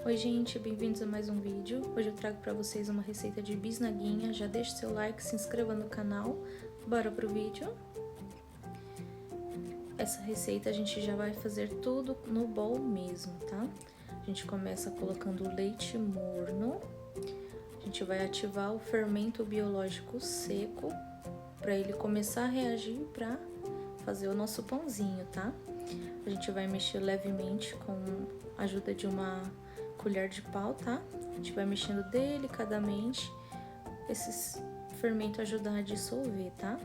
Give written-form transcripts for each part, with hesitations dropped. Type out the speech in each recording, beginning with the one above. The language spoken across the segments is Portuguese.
Oi gente, bem-vindos a mais um vídeo. Hoje eu trago para vocês uma receita de bisnaguinha. Já deixe seu like, se inscreva no canal. Bora pro vídeo. Essa receita a gente já vai fazer tudo no bowl mesmo, tá? A gente começa colocando o leite morno. A gente vai ativar o fermento biológico seco para ele começar a reagir para fazer o nosso pãozinho, tá? A gente vai mexer levemente com a ajuda de uma colher de pau, tá? A gente vai mexendo delicadamente esse fermento ajudar a dissolver, tá?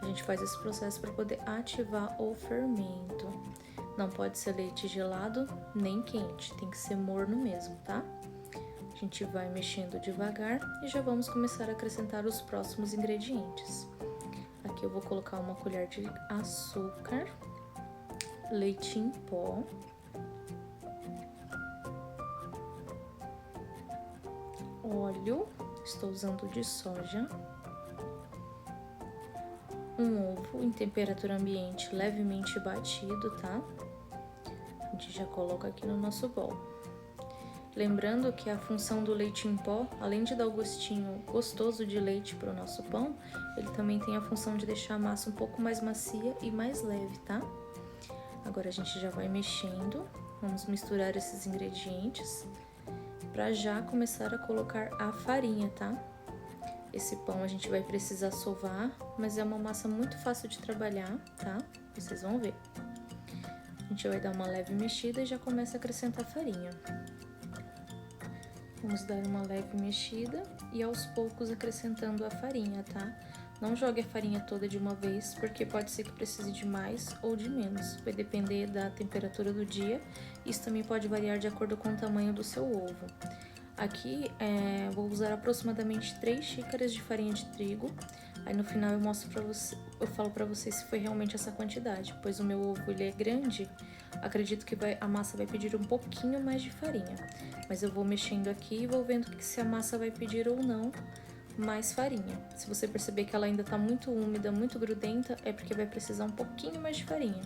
A gente faz esse processo para poder ativar o fermento. Não pode ser leite gelado nem quente, tem que ser morno mesmo, tá? A gente vai mexendo devagar e já vamos começar a acrescentar os próximos ingredientes. Aqui eu vou colocar uma colher de açúcar, leite em pó, óleo, estou usando de soja, um ovo em temperatura ambiente levemente batido, tá? A gente já coloca aqui no nosso bowl. Lembrando que a função do leite em pó, além de dar o gostinho gostoso de leite para o nosso pão, ele também tem a função de deixar a massa um pouco mais macia e mais leve, tá? Agora a gente já vai mexendo, vamos misturar esses ingredientes para já começar a colocar a farinha, tá? Esse pão a gente vai precisar sovar, mas é uma massa muito fácil de trabalhar, tá? Vocês vão ver. A gente vai dar uma leve mexida e já começa a acrescentar a farinha. Vamos dar uma leve mexida e aos poucos acrescentando a farinha, tá? Não jogue a farinha toda de uma vez, porque pode ser que precise de mais ou de menos. Vai depender da temperatura do dia. Isso também pode variar de acordo com o tamanho do seu ovo. Aqui vou usar aproximadamente 3 xícaras de farinha de trigo. Aí no final eu mostro pra você, eu falo pra vocês se foi realmente essa quantidade, pois o meu ovo ele é grande. Acredito que a massa vai pedir um pouquinho mais de farinha. Mas eu vou mexendo aqui e vou vendo se a massa vai pedir ou não mais farinha. Se você perceber que ela ainda tá muito úmida, muito grudenta, é porque vai precisar um pouquinho mais de farinha.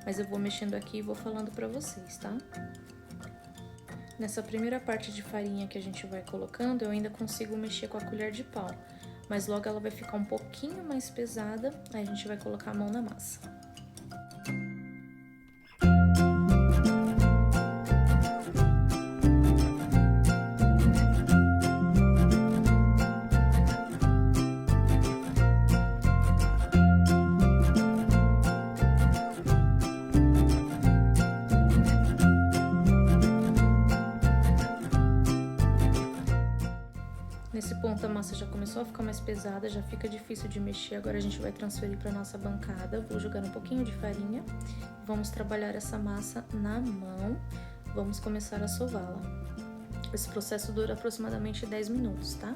Mas eu vou mexendo aqui e vou falando pra vocês, tá? Nessa primeira parte de farinha que a gente vai colocando, eu ainda consigo mexer com a colher de pau. Mas logo ela vai ficar um pouquinho mais pesada, aí a gente vai colocar a mão na massa. Nesse ponto a massa já começou a ficar mais pesada, já fica difícil de mexer. Agora a gente vai transferir para nossa bancada. Vou jogar um pouquinho de farinha. Vamos trabalhar essa massa na mão. Vamos começar a sová-la. Esse processo dura aproximadamente 10 minutos, tá?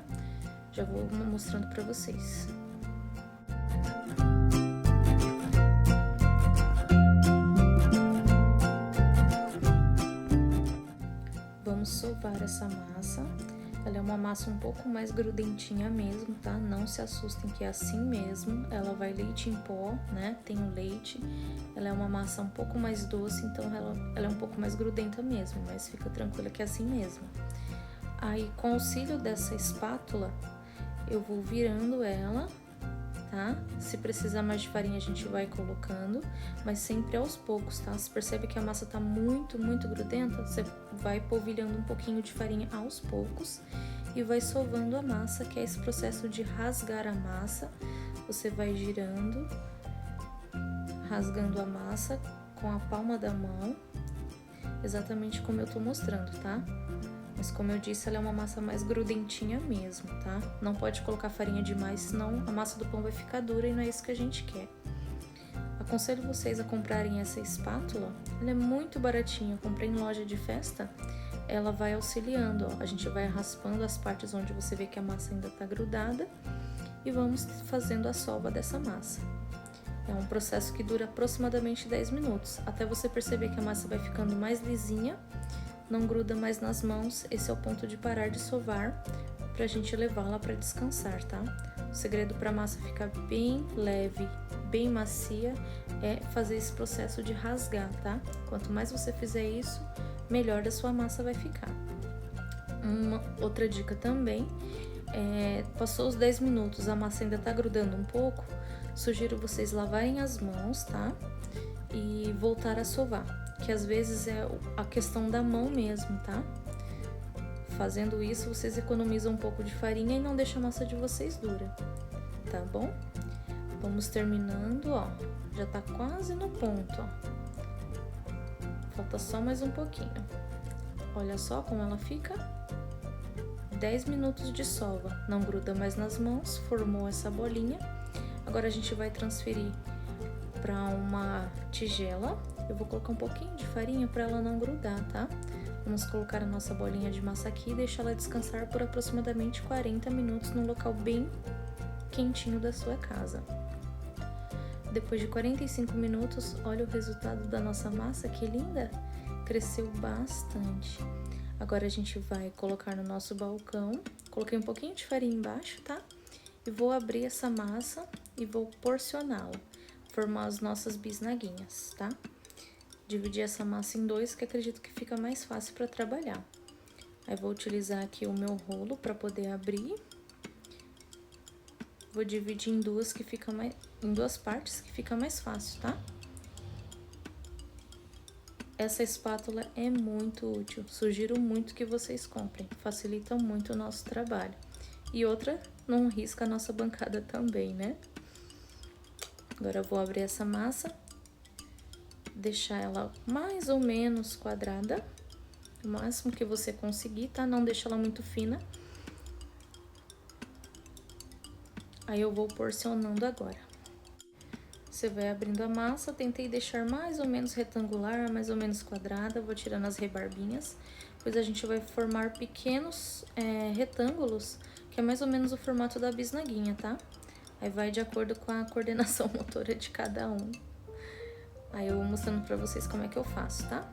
Já vou mostrando para vocês. Vamos sovar essa massa. Ela é uma massa um pouco mais grudentinha mesmo, tá? Não se assustem que é assim mesmo. Ela vai leite em pó, né? Tem o leite. Ela é uma massa um pouco mais doce, então ela é um pouco mais grudenta mesmo, mas fica tranquila que é assim mesmo. Aí, com o auxílio dessa espátula, eu vou virando ela, tá? Se precisar mais de farinha, a gente vai colocando, mas sempre aos poucos, tá? Se percebe que a massa tá muito grudenta, você vai polvilhando um pouquinho de farinha aos poucos e vai sovando a massa, que é esse processo de rasgar a massa. Você vai girando, rasgando a massa com a palma da mão, exatamente como eu tô mostrando, tá? Mas como eu disse, ela é uma massa mais grudentinha mesmo, tá? Não pode colocar farinha demais, senão a massa do pão vai ficar dura e não é isso que a gente quer. Aconselho vocês a comprarem essa espátula, ela é muito baratinha, eu comprei em loja de festa. Ela vai auxiliando, ó, a gente vai raspando as partes onde você vê que a massa ainda tá grudada e vamos fazendo a sova dessa massa. É um processo que dura aproximadamente 10 minutos, até você perceber que a massa vai ficando mais lisinha, não gruda mais nas mãos. Esse é o ponto de parar de sovar pra gente levá-la para descansar, tá? O segredo para a massa ficar bem leve, bem macia, é fazer esse processo de rasgar, tá? Quanto mais você fizer isso, melhor a sua massa vai ficar. Uma outra dica também, passou os 10 minutos, a massa ainda tá grudando um pouco, sugiro vocês lavarem as mãos, tá? E voltar a sovar, que às vezes é a questão da mão mesmo, tá? Fazendo isso, vocês economizam um pouco de farinha e não deixa a massa de vocês dura, tá bom? Vamos terminando, ó, já tá quase no ponto, ó. Falta só mais um pouquinho. Olha só como ela fica. 10 minutos de sova, não gruda mais nas mãos, formou essa bolinha. Agora a gente vai transferir para uma tigela. Eu vou colocar um pouquinho de farinha para ela não grudar, tá? Vamos colocar a nossa bolinha de massa aqui e deixar ela descansar por aproximadamente 40 minutos num local bem quentinho da sua casa. Depois de 45 minutos, olha o resultado da nossa massa, que linda! Cresceu bastante. Agora a gente vai colocar no nosso balcão. Coloquei um pouquinho de farinha embaixo, tá? E vou abrir essa massa e vou porcioná-la, formar as nossas bisnaguinhas, tá? Dividir essa massa em dois, que acredito que fica mais fácil para trabalhar. Aí vou utilizar aqui o meu rolo para poder abrir. Vou dividir em duas partes, que fica mais fácil, tá? Essa espátula é muito útil, sugiro muito que vocês comprem, facilita muito o nosso trabalho. E outra, não risca a nossa bancada também, né? Agora eu vou abrir essa massa, deixar ela mais ou menos quadrada, o máximo que você conseguir, tá? Não deixa ela muito fina. Aí eu vou porcionando agora. Você vai abrindo a massa, tentei deixar mais ou menos retangular, mais ou menos quadrada, vou tirando as rebarbinhas. Depois a gente vai formar pequenos retângulos, que é mais ou menos o formato da bisnaguinha, tá? Aí vai de acordo com a coordenação motora de cada um. Aí eu vou mostrando pra vocês como é que eu faço, tá?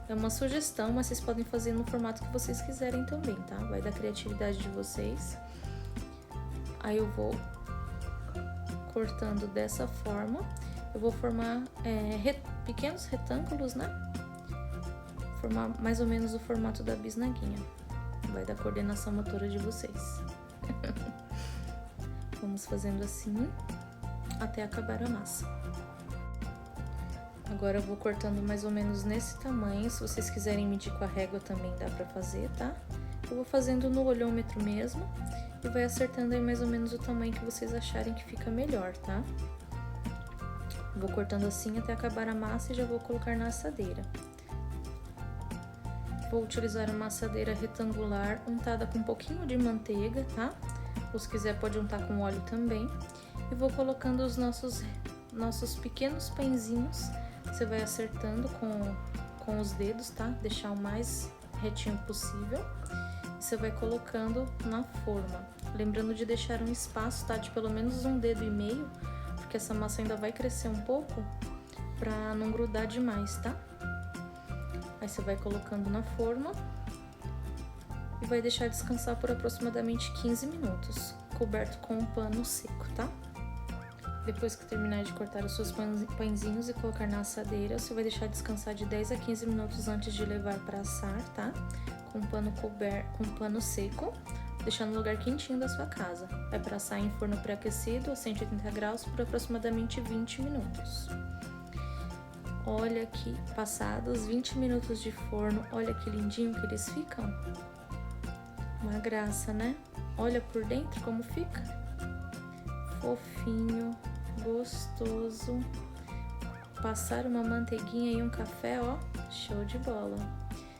É uma sugestão, mas vocês podem fazer no formato que vocês quiserem também, tá? Vai da criatividade de vocês. Aí eu vou cortando dessa forma, eu vou formar pequenos retângulos, né? Formar mais ou menos o formato da bisnaguinha. Vai da coordenação motora de vocês. Vamos fazendo assim até acabar a massa. Agora eu vou cortando mais ou menos nesse tamanho. Se vocês quiserem medir com a régua também dá pra fazer, tá? Eu vou fazendo no olhômetro mesmo e vai acertando aí mais ou menos o tamanho que vocês acharem que fica melhor, tá? Vou cortando assim até acabar a massa e já vou colocar na assadeira. Vou utilizar uma assadeira retangular untada com um pouquinho de manteiga, tá? Ou se quiser pode untar com óleo também. E vou colocando os nossos pequenos pãezinhos. Você vai acertando com os dedos, tá? Deixar o mais retinho possível. Você vai colocando na forma. Lembrando de deixar um espaço, tá? De pelo menos 1,5 dedo, porque essa massa ainda vai crescer um pouco pra não grudar demais, tá? Aí você vai colocando na forma e vai deixar descansar por aproximadamente 15 minutos, coberto com um pano seco, tá? Depois que terminar de cortar os seus pãezinhos e colocar na assadeira, você vai deixar descansar de 10 a 15 minutos antes de levar para assar, tá? Com um pano seco, deixando no lugar quentinho da sua casa. É para assar em forno pré-aquecido a 180 graus por aproximadamente 20 minutos. Olha que passados 20 minutos de forno, olha que lindinho que eles ficam. Uma graça, né? Olha por dentro como fica. Fofinho, gostoso. Passar uma manteiguinha e um café, ó, show de bola.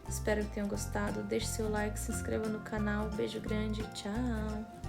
Espero que tenham gostado. Deixe seu like, se inscreva no canal. Beijo grande, tchau!